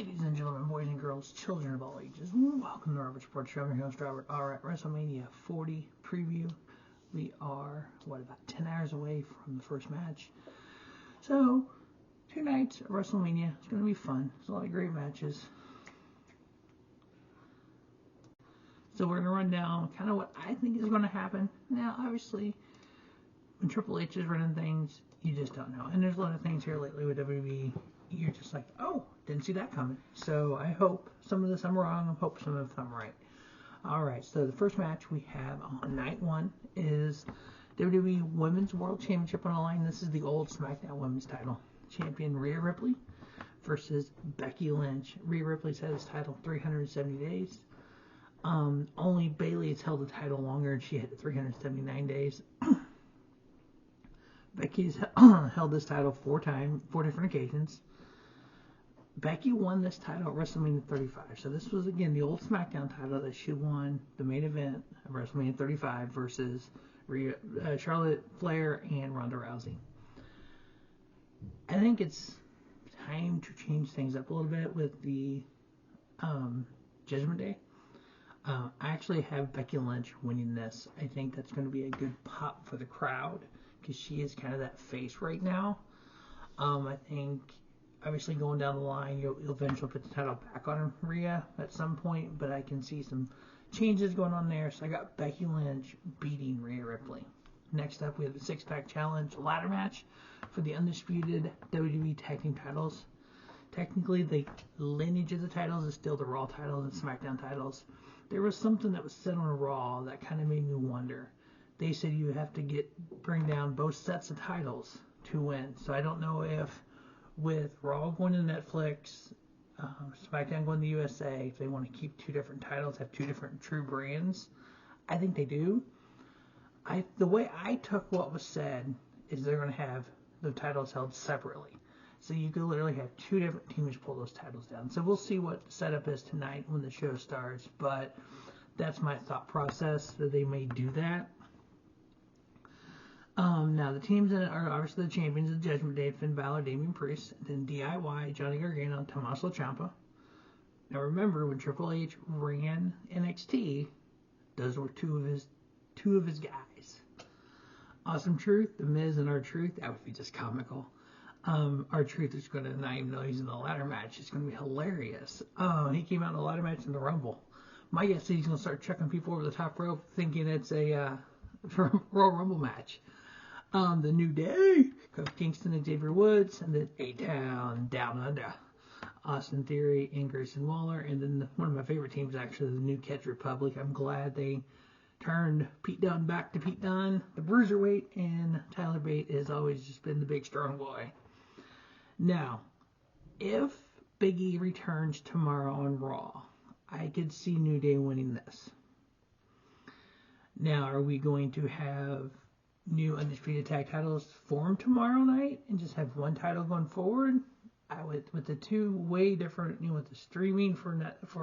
Ladies and gentlemen, boys and girls, children of all ages, welcome to Robert Sports Show. I'm your host, Robert. Alright, WrestleMania 40 preview. We are, about 10 hours away from the first match. So, 2 nights of WrestleMania. It's going to be fun. There's a lot of great matches. So we're going to run down kind of what I think is going to happen. Now, obviously, when Triple H is running things, you just don't know. And there's a lot of things here lately with WWE. You're just like, oh, didn't see that coming. So I hope some of this I'm wrong. I hope some of this I'm right. Alright, so the first match we have on night 1 is WWE Women's World Championship on the line. This is the old SmackDown Women's title. Champion Rhea Ripley versus Becky Lynch. Rhea Ripley's had this title 370 days. Only Bayley has held the title longer, and she had 379 days. Becky's held this title 4 different occasions. Becky won this title at WrestleMania 35. So this was, again, the old SmackDown title that she won the main event of WrestleMania 35 versus Charlotte Flair and Ronda Rousey. I think it's time to change things up a little bit with the Judgment Day. I actually have Becky Lynch winning this. I think that's going to be a good pop for the crowd because she is kind of that face right now. I think, obviously, going down the line, you'll eventually put the title back on Rhea at some point, but I can see some changes going on there. So I got Becky Lynch beating Rhea Ripley. Next up, we have the 6-pack challenge ladder match for the undisputed WWE Tag Team titles. Technically, the lineage of the titles is still the Raw titles and SmackDown titles. There was something that was said on Raw that kind of made me wonder. They said you have to bring down both sets of titles to win. So I don't know if with Raw going to Netflix, SmackDown going to the USA, if they want to keep 2 different titles, have 2 different true brands. I think they do. The way I took what was said is they're going to have the titles held separately. So you could literally have 2 different teams pull those titles down. So we'll see what the setup is tonight when the show starts. But that's my thought process, that they may do that. Now, the teams in it are obviously the champions of the Judgment Day, Finn Balor, Damian Priest, then DIY, Johnny Gargano, Tommaso Ciampa. Now, remember, when Triple H ran NXT, those were two of his guys. Awesome Truth, The Miz, and R-Truth, that would be just comical. R-Truth is going to not even know he's in the ladder match. It's going to be hilarious. He came out in the ladder match in the Rumble. My guess is he's going to start chucking people over the top rope thinking it's a Royal Rumble match. The New Day, Kingston and Xavier Woods, and then A-Town, Down Under, Austin Theory and Grayson Waller, and then one of my favorite teams, actually, the New Catch Republic. I'm glad they turned Pete Dunne back to Pete Dunne, the Bruiserweight, and Tyler Bate has always just been the big strong boy. Now, if Big E returns tomorrow on Raw, I could see New Day winning this. Now, are we going to have new undisputed tag titles form tomorrow night and just have one title going forward? I would, with the 2 way different, with the streaming for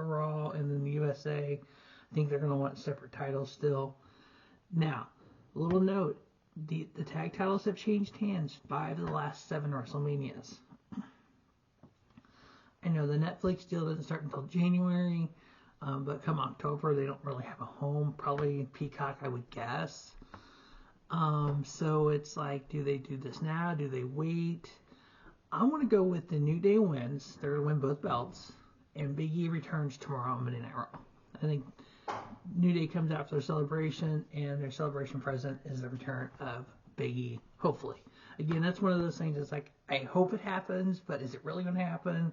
Raw and then the USA, I think they're going to want separate titles still. Now, a little note, the tag titles have changed hands 5 of the last 7 WrestleManias. I know the Netflix deal doesn't start until January, but come October they don't really have a home. Probably Peacock, I would guess. So it's like, do they do this now? Do they wait? I want to go with the New Day wins. They're going to win both belts. And Big E returns tomorrow on Monday Night Raw. I think New Day comes out for their celebration, and their celebration present is the return of Big E, hopefully. Again, that's one of those things that's like, I hope it happens, but is it really going to happen?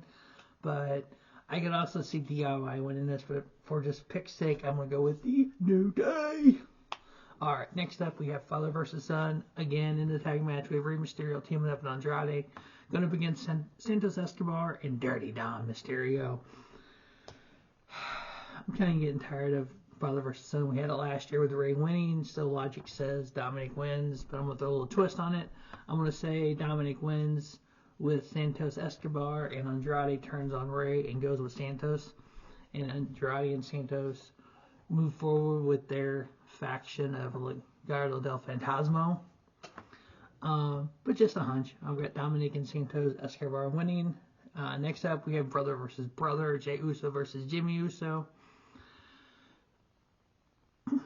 But I could also see DIY winning this, but for just pick's sake, I'm going to go with the New Day. Alright, next up we have Father vs. Son. Again, in the tag match, we have Rey Mysterio teaming up with Andrade. Going up against Santos Escobar and Dirty Dom Mysterio. I'm kind of getting tired of Father vs. Son. We had it last year with Rey winning, so logic says Dominik wins, but I'm going to throw a little twist on it. I'm going to say Dominik wins with Santos Escobar, and Andrade turns on Rey and goes with Santos. And Andrade and Santos move forward with their faction of Legado del Fantasma. But just a hunch. I've got Dominik and Santos Escobar winning. Next up, we have brother versus brother, Jey Uso versus Jimmy Uso.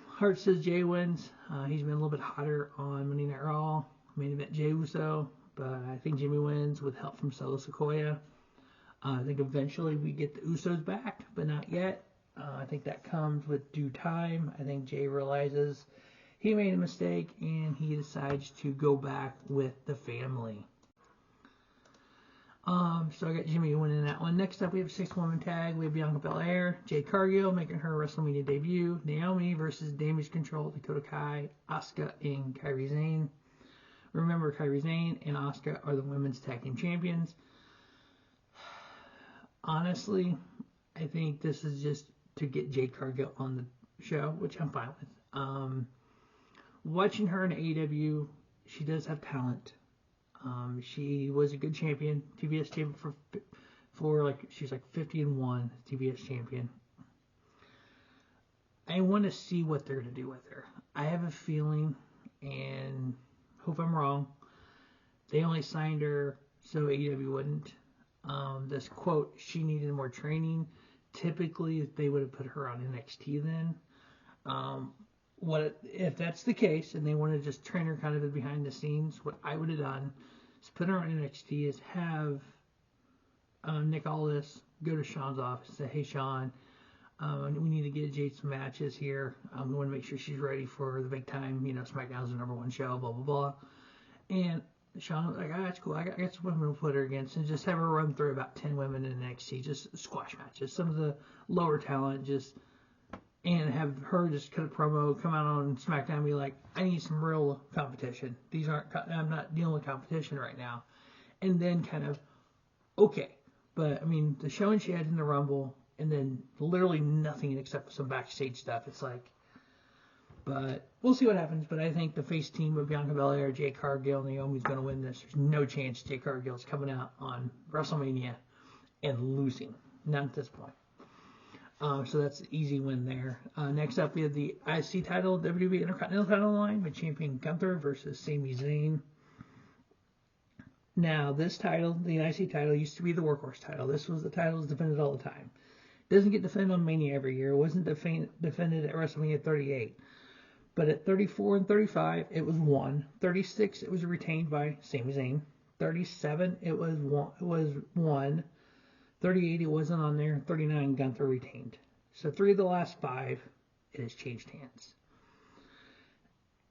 Hart says Jey wins. He's been a little bit hotter on Monday Night Raw. Main event Jey Uso, but I think Jimmy wins with help from Solo Sikoa. I think eventually we get the Usos back, but not yet. I think that comes with due time. I think Jey realizes he made a mistake and he decides to go back with the family. So I got Jimmy winning that one. Next up, we have a 6-woman tag. We have Bianca Belair, Jade Cargill making her WrestleMania debut, Naomi versus Damage Control, Dakota Kai, Asuka, and Kairi Sane. Remember, Kairi Sane and Asuka are the women's tag team champions. Honestly, I think this is just to get Jade Cargill on the show, which I'm fine with. Watching her in AEW, she does have talent. She was a good champion, TBS champion for like, she's like 50-1 TBS champion. I want to see what they're going to do with her. I have a feeling, and hope I'm wrong, they only signed her so AEW wouldn't. This quote, she needed more training. Typically, they would have put her on NXT then. If that's the case, and they want to just train her kind of behind the scenes, what I would have done is put her on NXT, is have Nick Aldis go to Sean's office and say, hey, Sean, we need to get Jade some matches here. We want to make sure she's ready for the big time. SmackDown's the #1 show, blah, blah, blah. And Sean was like, that's cool. I got some women to put her against, and just have her run through about 10 women in NXT, just squash matches. Some of the lower talent, and have her just cut a promo, come out on SmackDown and be like, I need some real competition. I'm not dealing with competition right now. And then kind of, okay. But, I mean, the showing she had in the Rumble, and then literally nothing except some backstage stuff. It's like, but we'll see what happens. But I think the face team of Bianca Belair, Jade Cargill, Naomi's going to win this. There's no chance Jade Cargill's coming out on WrestleMania and losing. Not at this point. So that's an easy win there. Next up, we have the IC title, WWE Intercontinental title line with champion Gunther versus Sami Zayn. Now, this title, the IC title, used to be the workhorse title. This was the title that was defended all the time. It doesn't get defended on Mania every year. It wasn't defended at WrestleMania 38. But at 34 and 35, it was won. 36, it was retained by Sami Zayn. 37, it was won. 38, it wasn't on there. 39, Gunther retained. So 3 of the last 5, it has changed hands.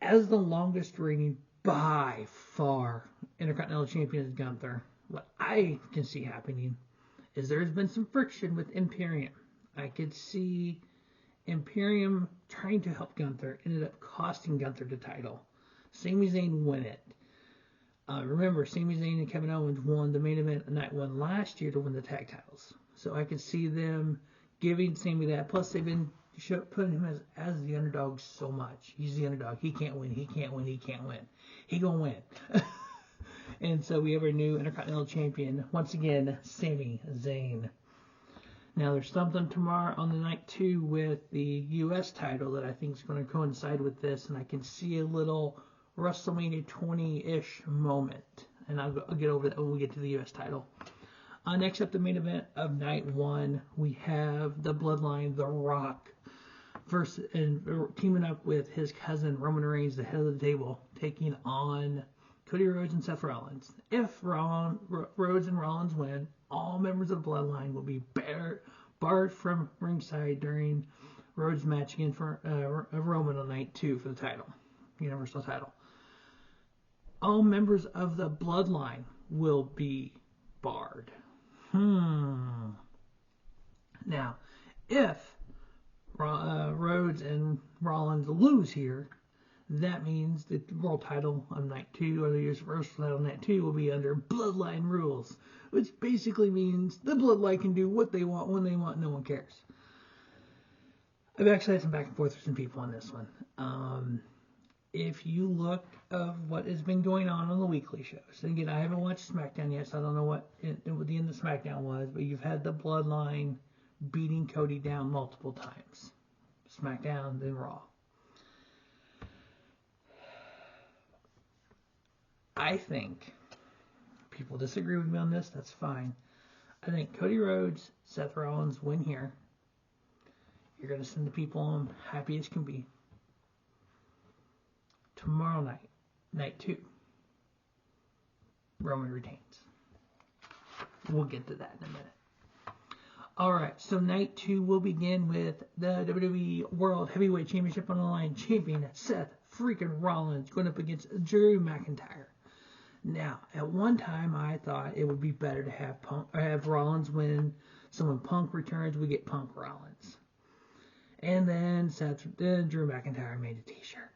As the longest reigning, by far, Intercontinental Champion is Gunther. What I can see happening is there's been some friction with Imperium. I could see Imperium trying to help Gunther, ended up costing Gunther the title. Sami Zayn win it. Remember, Sami Zayn and Kevin Owens won the main event night 1 last year to win the tag titles. So I could see them giving Sami that. Plus, they've been putting him as the underdog so much. He's the underdog. He can't win. He can't win. He can't win. He gonna win. And so we have our new Intercontinental Champion. Once again, Sami Zayn. Now, there's something tomorrow on the night 2 with the U.S. title that I think is going to coincide with this. And I can see a little WrestleMania 20-ish moment, and I'll get over that when we get to the U.S. title. Next up, the main event of night 1, we have the Bloodline, The Rock, teaming up with his cousin Roman Reigns, the head of the table, taking on Cody Rhodes and Seth Rollins. If Rhodes and Rollins win, all members of the Bloodline will be barred from ringside during Rhodes' match against Roman on night 2 for the title, Universal title. All members of the Bloodline will be barred. Now, if Rhodes and Rollins lose here, that means the world title on night 2, or the Universal title on night 2, will be under Bloodline rules, which basically means the Bloodline can do what they want, when they want, no one cares. I've actually had some back and forth with some people on this one. If you look of what has been going on the weekly shows, and again, I haven't watched SmackDown yet, so I don't know what the end of SmackDown was, but you've had the Bloodline beating Cody down multiple times. SmackDown, then Raw. I think people disagree with me on this, that's fine. I think Cody Rhodes, Seth Rollins win here. You're going to send the people home happy as can be. Tomorrow night, night 2, Roman retains. We'll get to that in a minute. Alright, so night 2 will begin with the WWE World Heavyweight Championship on the line. Champion Seth freaking Rollins going up against Drew McIntyre. Now, at one time I thought it would be better to have Rollins win. So when Punk returns, we get Punk Rollins. And then Drew McIntyre made a t-shirt.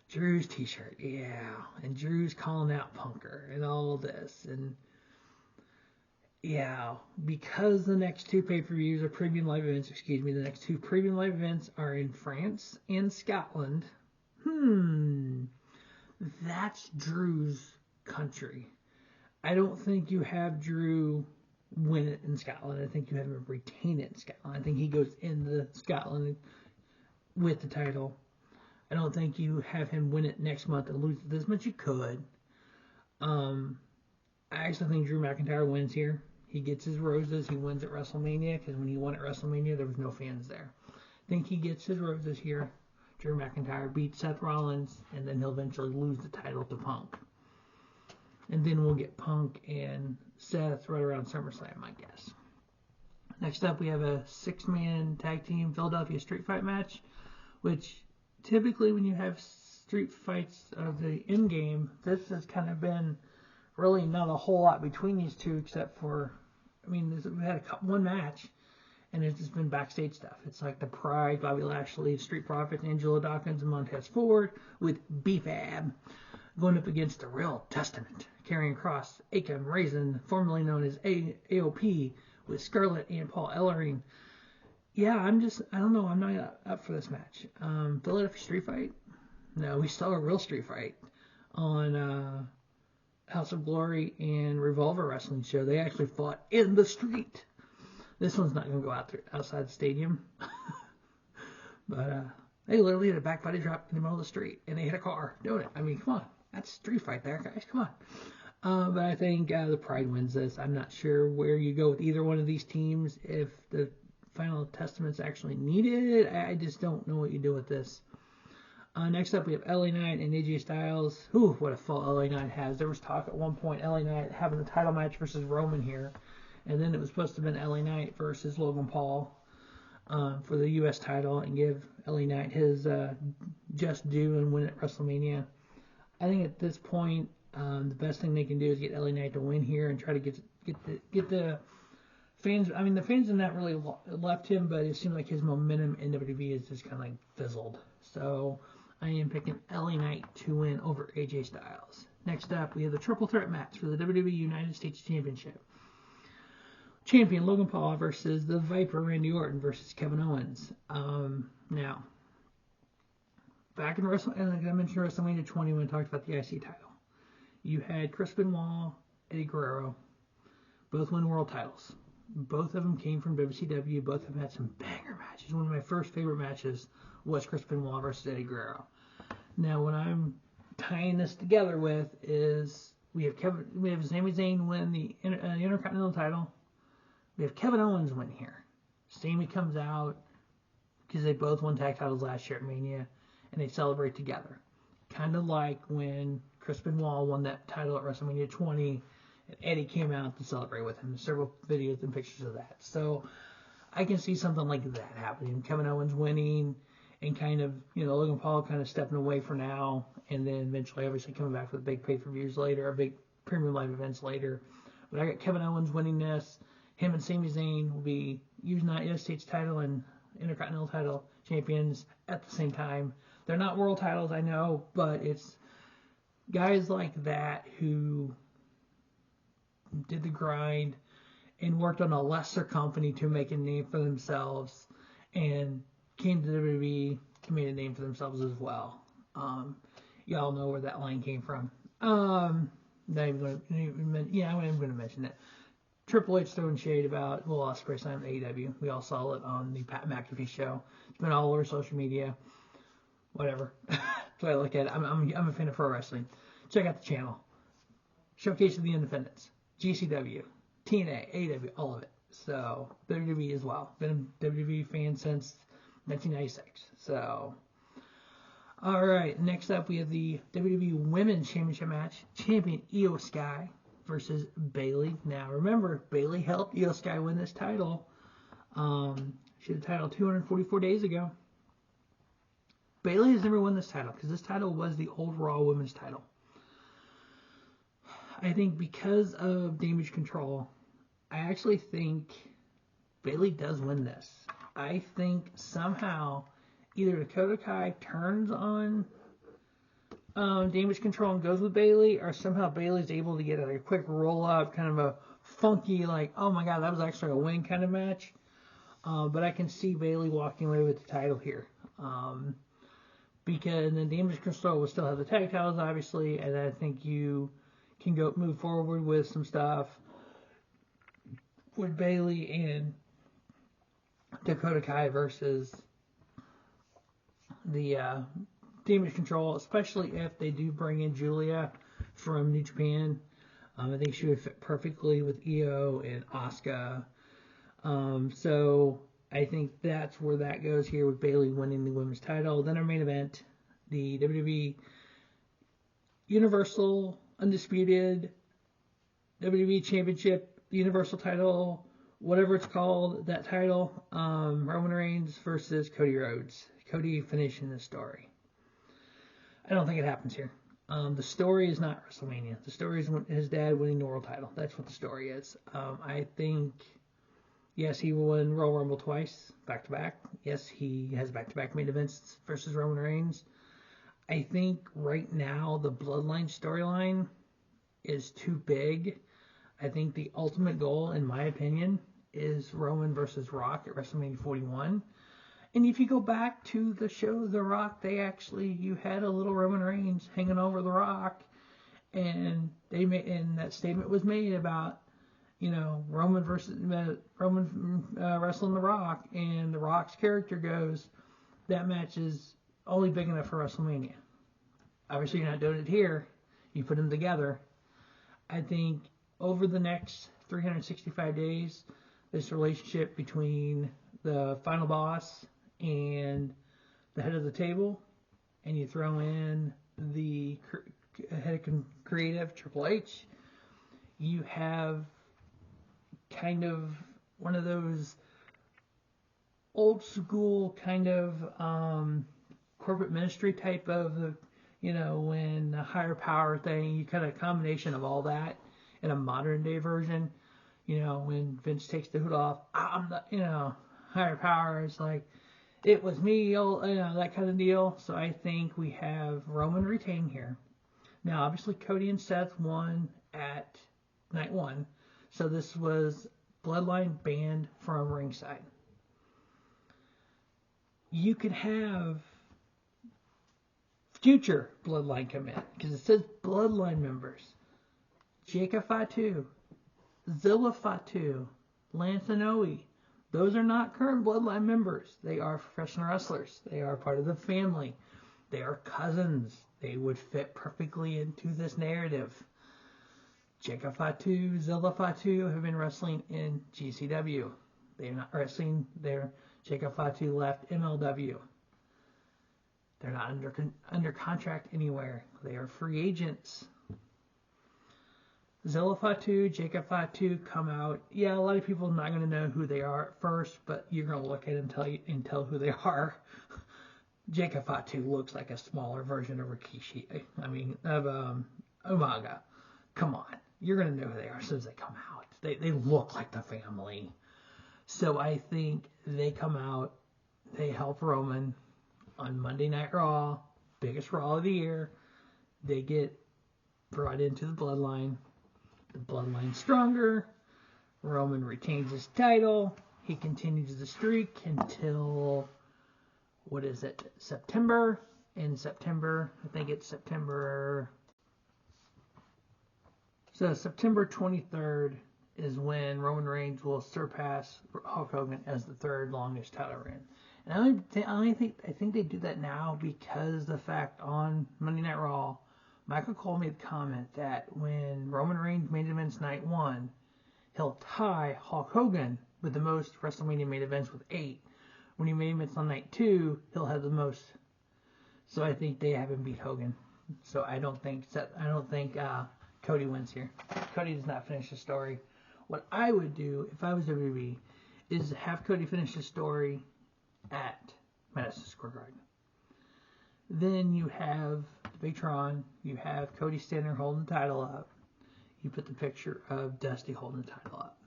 Drew's t-shirt, yeah. And Drew's calling out Punker and all this. And yeah, because the next 2 pay-per-views are premium live events, the next 2 premium live events are in France and Scotland. That's Drew's country. I don't think you have Drew win it in Scotland. I think you have him retain it in Scotland. I think he goes into Scotland with the title. I don't think you have him win it next month and lose it this much. You could. I actually think Drew McIntyre wins here. He gets his roses. He wins at WrestleMania because when he won at WrestleMania, there was no fans there. I think he gets his roses here. Drew McIntyre beats Seth Rollins, and then he'll eventually lose the title to Punk. And then we'll get Punk and Seth right around SummerSlam, I guess. Next up, we have a 6-man tag team Philadelphia street fight match, which typically when you have street fights of the end game, this has kind of been really not a whole lot between these two except for, we had one match, and it's just been backstage stuff. It's like the Pride, Bobby Lashley, Street Profits, Angelo Dawkins, and Montez Ford with B-Fab going up against the Real Testament, Karrion Kross, Akam Raisin, formerly known as AOP, with Scarlett and Paul Ellering. Yeah, I don't know, I'm not up for this match. Philadelphia street fight? No, we saw a real street fight on House of Glory and Revolver Wrestling show. They actually fought in the street. This one's not going to go outside the stadium. But they literally had a back body drop in the middle of the street, and they hit a car doing it. I mean, come on. That's street fight there, guys. Come on. But I think the Pride wins this. I'm not sure where you go with either one of these teams. If the Final Testament's actually needed, I just don't know what you do with this. Next up, we have LA Knight and AJ Styles. Ooh, what a fall LA Knight has. There was talk at one point LA Knight having the title match versus Roman here. And then it was supposed to have been LA Knight versus Logan Paul for the U.S. title and give LA Knight his just due and win at WrestleMania. I think at this point, the best thing they can do is get LA Knight to win here and try to get the fans. I mean, the fans have not really left him, but it seems like his momentum in WWE is just kind of like fizzled. So I am picking LA Knight to win over AJ Styles. Next up, we have the triple threat match for the WWE United States Championship. Champion Logan Paul versus the Viper Randy Orton versus Kevin Owens. Now, back in WrestleMania, like I mentioned WrestleMania 20 when I talked about the IC title, you had Chris Benoit, Eddie Guerrero, both win world titles. Both of them came from WCW. Both have had some banger matches. One of my first favorite matches was Chris Benoit versus Eddie Guerrero. Now, what I'm tying this together with is we have Sami Zayn win the Intercontinental title. We have Kevin Owens win here. Sami comes out because they both won tag titles last year at Mania, and they celebrate together. Kind of like when Chris Benoit won that title at WrestleMania 20, and Eddie came out to celebrate with him. There's several videos and pictures of that. So I can see something like that happening. Kevin Owens winning and kind of, Logan Paul kind of stepping away for now, and then eventually obviously coming back with big pay-per-views later, or big premium live events later. But I got Kevin Owens winning this. Him and Sami Zayn will be United States title and Intercontinental title champions at the same time. They're not world titles, I know, but it's guys like that who did the grind and worked on a lesser company to make a name for themselves and came to WWE to make a name for themselves as well. Y'all know where that line came from. I'm going to mention it. Triple H throwing shade about Will Ospreay signing AEW. We all saw it on the Pat McAfee show. It's been all over social media. Whatever. That's what I look at it. I'm a fan of pro wrestling. Check out the channel. Showcase of the Independents. GCW, TNA, AEW, all of it. So WWE as well. Been a WWE fan since 1996. So, all right. Next up, we have the WWE Women's Championship match. Champion Io Sky versus Bayley. Now, remember, Bayley helped Io Sky win this title. She had the title 244 days ago. Bayley has never won this title because this title was the old Raw Women's title. I think because of Damage Control, I actually think Bayley does win this. I think somehow either Dakota Kai turns on Damage Control and goes with Bayley, or somehow Bayley's able to get a quick roll up, kind of a funky, like, oh my god, that was actually a win kind of match. But I can see Bayley walking away with the title here. Because then Damage Control will still have the tag titles, obviously, and I think you can move forward with some stuff with Bayley and Dakota Kai versus the Damage Control, especially if they do bring in Julia from New Japan. I think she would fit perfectly with Io and Asuka. So I think that's where that goes here with Bayley winning the women's title. Then our main event, the WWE Universal Undisputed WWE Championship, Universal title, whatever it's called, that title, Roman Reigns versus Cody Rhodes. Cody finishing the story. I don't think it happens here. The story is not WrestleMania. The story is his dad winning the world title. That's what the story is. I think, yes, he won Royal Rumble twice, back to back. Yes, he has back-to-back main events versus Roman Reigns. I think right now the Bloodline storyline is too big. I think the ultimate goal, in my opinion, is Roman versus Rock at WrestleMania 41. And if you go back to the show The Rock, you had a little Roman Reigns hanging over The Rock, and that statement was made about, Roman wrestling The Rock, and The Rock's character goes, that match is only big enough for WrestleMania. Obviously, you're not doing it here. You put them together. I think over the next 365 days, this relationship between the final boss and the head of the table, and you throw in the head of creative, Triple H, you have kind of one of those old school kind of corporate ministry type of, when the higher power thing, you kind of a combination of all that in a modern day version, when Vince takes the hood off, I'm the, higher power is like, it was me, that kind of deal. So I think we have Roman retain here. Now, obviously, Cody and Seth won at night one, so this was Bloodline banned from ringside. You could have future Bloodline come in, because it says Bloodline members. Jacob Fatu, Zilla Fatu, Lance Anoa'i. Those are not current Bloodline members. They are professional wrestlers. They are part of the family. They are cousins. They would fit perfectly into this narrative. Jacob Fatu, Zilla Fatu have been wrestling in GCW. They're not wrestling there. Jacob Fatu left MLW. They're not under contract anywhere. They are free agents. Zilla Fatu, Jacob Fatu come out. Yeah, a lot of people are not going to know who they are at first, but you're going to look at them and tell who they are. Jacob Fatu looks like a smaller version of Rikishi. Of Umaga. Come on. You're going to know who they are as soon as they come out. They look like the family. So I think they come out. They help Roman on Monday Night Raw, biggest Raw of the year. They get brought into the Bloodline. The Bloodline's stronger. Roman retains his title. He continues the streak until, September? In September, I think it's September. So September 23rd is when Roman Reigns will surpass Hulk Hogan as the third longest title reign. And I think they do that now because the fact on Monday Night Raw, Michael Cole made the comment that when Roman Reigns main events night 1, he'll tie Hulk Hogan with the most WrestleMania main events with 8. When he main events on night 2, he'll have the most. So I think they haven't beat Hogan. So I don't think Cody wins here. Cody does not finish the story. What I would do if I was WWE is have Cody finish the story at Madison Square Garden. Then you have the big Tron. You have Cody standing there holding the title up. You put the picture of Dusty holding the title up.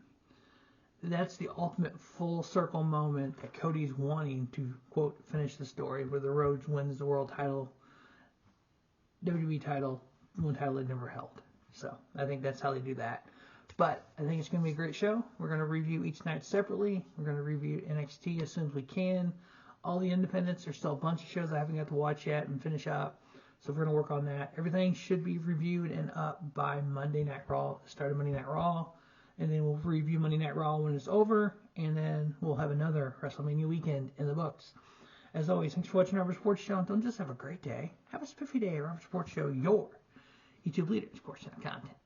That's the ultimate full circle moment that Cody's wanting to, quote, finish the story, where the Rhodes wins the world title, WWE title, one title they never held. So I think that's how they do that. But I think it's going to be a great show. We're going to review each night separately. We're going to review NXT as soon as we can. All the independents, there's still a bunch of shows I haven't got to watch yet and finish up. So we're going to work on that. Everything should be reviewed and up by Monday Night Raw, the start of Monday Night Raw. And then we'll review Monday Night Raw when it's over. And then we'll have another WrestleMania weekend in the books. As always, thanks for watching Robert Sports Show. And don't just have a great day. Have a spiffy day. Robert Sports Show, your YouTube leader in sports channel content.